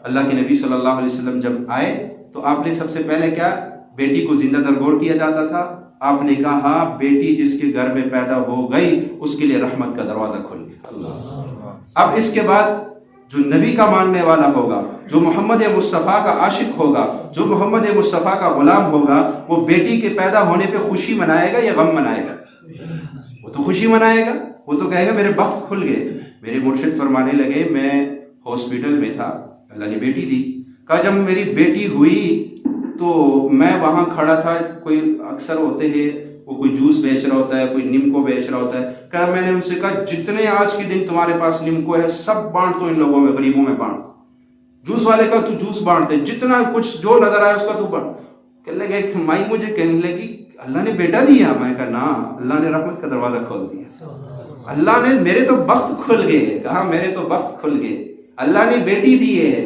اللہ کے نبی صلی اللہ علیہ وسلم جب آئے تو آپ نے سب سے پہلے کیا، بیٹی کو زندہ درگور کیا جاتا تھا. آپ نے کہا ہاں بیٹی جس کے گھر میں پیدا ہو گئی اس کے لیے رحمت کا دروازہ کھل گیا. اب اس کے بعد جو نبی کا ماننے والا ہوگا، جو محمد مصطفیٰ کا عاشق ہوگا، جو محمد مصطفیٰ کا غلام ہوگا، وہ بیٹی کے پیدا ہونے پہ خوشی منائے گا یا غم منائے گا؟ وہ تو خوشی منائے گا. وہ تو کہے گا میرے بخت کھل گئے. میرے مرشد فرمانے لگے میں ہاسپٹل میں تھا، اللہ نے بیٹی دی. کہا جب میری بیٹی ہوئی تو میں وہاں کھڑا تھا، کوئی اکثر ہوتے ہیں وہ کوئی جوس بیچ رہا ہوتا ہے، کوئی نمکو بیچ رہا ہوتا ہے. کہا میں نے ان سے کہا جتنے آج کے دن تمہارے پاس نمکو ہے سب بانٹ تو ان لوگوں میں، غریبوں میں بانٹ. جوس والے کا تو جوس بانٹتے، جتنا کچھ جو نظر آیا اس کا تو بانٹ. کہنے لگے ایک مائی مجھے کہنے لگی اللہ نے بیٹا دیا. میں کہا نا، اللہ نے رحمت کا دروازہ کھول دیا. اللہ نے، میرے تو بخت کھل گئے. کہا میرے تو بخت کھل گئے، اللہ نے بیٹی دی ہے،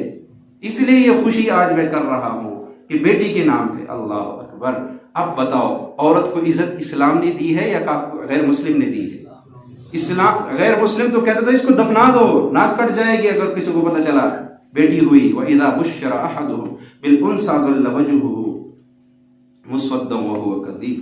اس لیے یہ خوشی آج میں کر رہا ہوں کہ بیٹی کے نام پہ. اللہ اکبر. اب بتاؤ عورت کو عزت اسلام نے دی ہے یا غیر مسلم نے دی ہے؟ اسلام، غیر مسلم تو کہتا تھا اس کو دفنا دو، ناک کٹ جائے گی اگر کسی کو پتہ چلا بیٹی ہوئی. وَإِذَا بُشِّرَ أَحَدُهُم بِالْأُنثىٰ ظَلَّ وَجْهُهُ مُسْوَدًّا وَهُوَ كَظِيمٌ.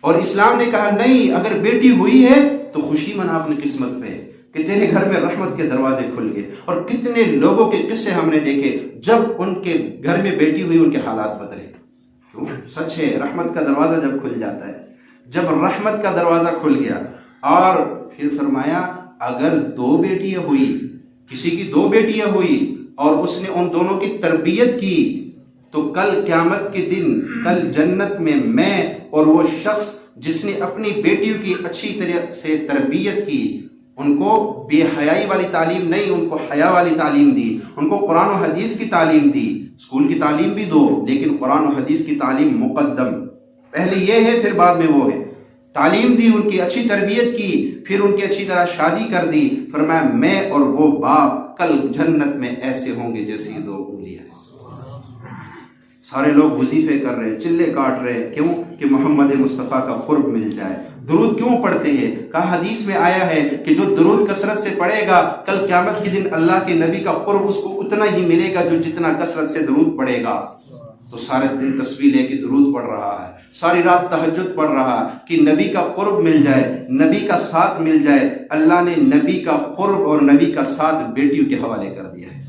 اور اسلام نے کہا نہیں، اگر بیٹی ہوئی ہے تو خوشی منا اپنی قسمت پہ کہ تیرے گھر میں رحمت کے دروازے کھل گئے. اور کتنے لوگوں کے قصے ہم نے دیکھے جب ان کے گھر میں بیٹی ہوئی ان کے حالات بدلے. کیوں؟ سچ ہے، رحمت کا دروازہ جب کھل جاتا ہے، جب رحمت کا دروازہ کھل گیا. اور پھر فرمایا اگر دو بیٹیاں ہوئی، کسی کی دو بیٹیاں ہوئی اور اس نے ان دونوں کی تربیت کی تو کل قیامت کے دن، کل جنت میں اور وہ شخص جس نے اپنی بیٹیوں کی اچھی طرح سے تربیت کی، ان کو بے حیائی والی تعلیم نہیں، ان کو حیا والی تعلیم دی، ان کو قرآن و حدیث کی تعلیم دی. اسکول کی تعلیم بھی دو لیکن قرآن و حدیث کی تعلیم مقدم، پہلے یہ ہے پھر بعد میں وہ ہے. تعلیم دی، ان کی اچھی تربیت کی، پھر ان کی اچھی طرح شادی کر دی. فرمایا میں اور وہ باپ کل جنت میں ایسے ہوں گے جیسے یہ دو انگلیاں. سارے لوگ وظیفے کر رہے ہیں، چلے کاٹ رہے ہیں، کیوں؟ کہ محمد مصطفیٰ کا قرب مل جائے. درود کیوں پڑھتے ہیں؟ کہا حدیث میں آیا ہے کہ جو درود کثرت سے پڑھے گا کل قیامت کے دن اللہ کے نبی کا قرب اس کو اتنا ہی ملے گا جو جتنا کثرت سے درود پڑھے گا. تو سارے دن تسبیح لے کے درود پڑھ رہا ہے، ساری رات تہجد پڑھ رہا کہ نبی کا قرب مل جائے، نبی کا ساتھ مل جائے. اللہ نے نبی کا قرب اور نبی کا ساتھ بیٹیوں کے حوالے کر دیا ہے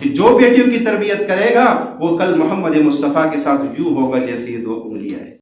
کہ جو بیٹیوں کی تربیت کرے گا وہ کل محمد مصطفیٰ کے ساتھ یوں ہوگا جیسے یہ دو انگلیاں ہیں.